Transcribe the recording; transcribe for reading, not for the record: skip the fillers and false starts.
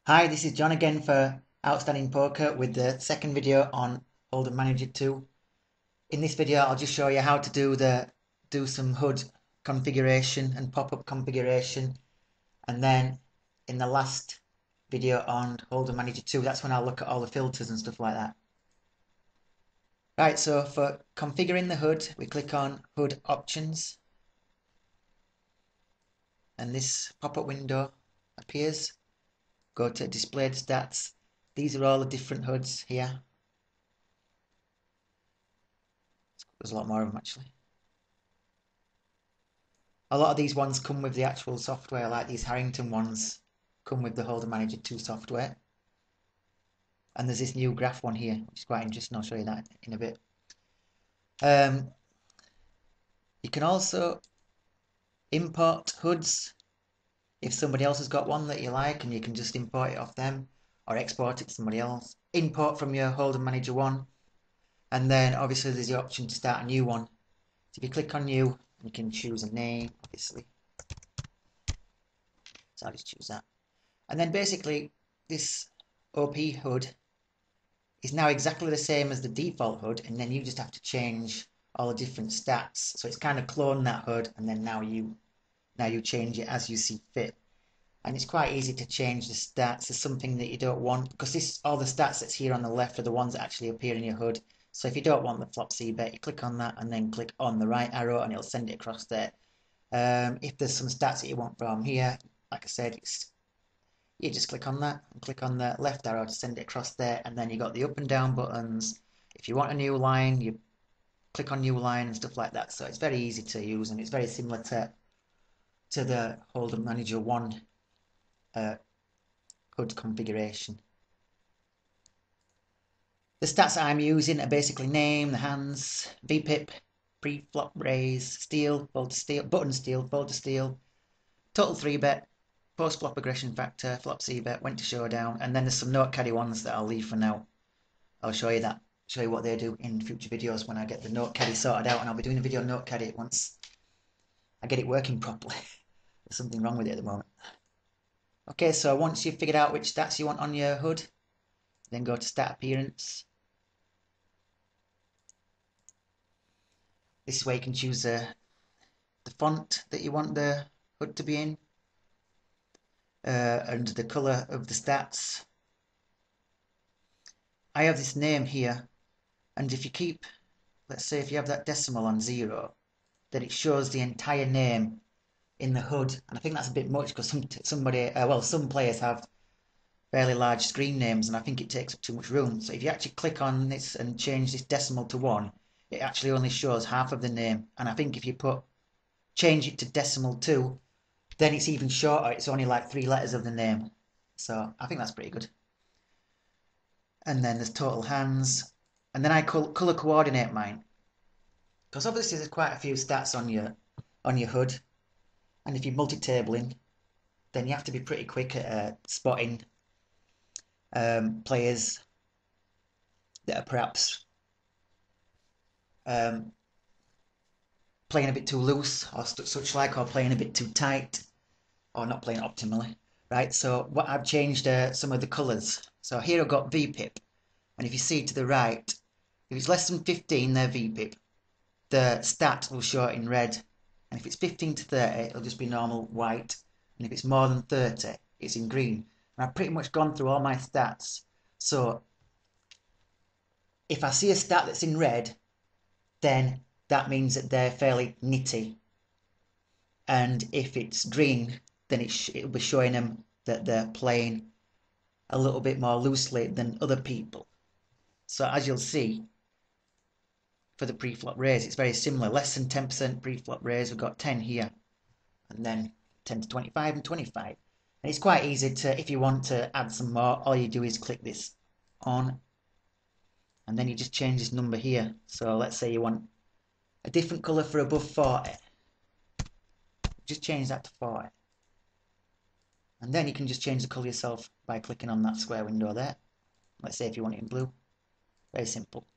Hi, this is John again for Outstanding Poker with the second video on Holdem Manager 2. In this video, I'll just show you how to do some HUD configuration and pop-up configuration, and then in the last video on Holdem Manager 2, that's when I'll look at all the filters and stuff like that. Right, so for configuring the HUD, we click on HUD Options, and this pop-up window appears. Go to Displayed Stats. These are all the different HUDs here. There's a lot more of them actually. A lot of these ones come with the actual software, like these Harrington ones come with the Holdem Manager 2 software. And there's this new graph one here, which is quite interesting. I'll show you that in a bit. You can also import HUDs if somebody else has got one that you like, and you can just import it off them or export it to somebody else. Import from your Holdem Manager 1, and then obviously there's the option to start a new one. So if you click on new, you can choose a name, obviously. So I'll just choose that. And then basically this OP HUD is now exactly the same as the default HUD, and then you just have to change all the different stats. So it's kind of cloned that HUD, and then now you change it as you see fit. And it's quite easy to change the stats to something that you don't want, because all the stats that's here on the left are the ones that actually appear in your HUD. So if you don't want the flop C bet, you click on that and then click on the right arrow and it'll send it across there. If there's some stats that you want from here, like I said, you just click on that and click on the left arrow to send it across there, and then you got the up and down buttons. If you want a new line, you click on new line and stuff like that. So it's very easy to use, and it's very similar to the Holdem Manager 1 HUD configuration. The stats I'm using are basically name, the hands, VPIP, pre-flop raise, steal, fold to steal, button steal, fold to steal, total 3-bet, post-flop aggression factor, flop C-bet, went to showdown, and then there's some note caddy ones that I'll leave for now. I'll show you what they do in future videos when I get the note caddy sorted out, and I'll be doing a video on note caddy once I get it working properly. There's something wrong with it at the moment. Okay, so once you've figured out which stats you want on your HUD, then go to Stat Appearance. This is where you can choose the font that you want the HUD to be in, and the colour of the stats. I have this name here, and if you keep, let's say if you have that decimal on 0, then it shows the entire name in the HUD, and I think that's a bit much because some players have fairly large screen names, and I think it takes up too much room. So if you actually click on this and change this decimal to 1, it actually only shows half of the name. And I think if you change it to decimal 2, then it's even shorter. It's only like 3 letters of the name. So I think that's pretty good. And then there's total hands, and then I color coordinate mine, because obviously there's quite a few stats on your HUD, and if you're multi-tabling, then you have to be pretty quick at spotting players that are perhaps playing a bit too loose or such like, or playing a bit too tight, or not playing optimally, right? So what I've changed some of the colours. So here I've got VPIP, and if you see to the right, if it's less than 15, they're VPIP. The stat will show it in red, and if it's 15 to 30, it'll just be normal white, and if it's more than 30, it's in green. And I've pretty much gone through all my stats, so if I see a stat that's in red, then that means that they're fairly nitty, and if it's green, then it'll be showing them that they're playing a little bit more loosely than other people. So as you'll see, for the pre-flop raise, it's very similar. Less than 10% pre-flop raise, we've got 10 here, and then 10 to 25 and 25. And it's quite easy to, if you want to add some more, all you do is click this on, and then you just change this number here. So let's say you want a different colour for above 40. Just change that to 40. And then you can just change the colour yourself by clicking on that square window there. Let's say if you want it in blue. Very simple.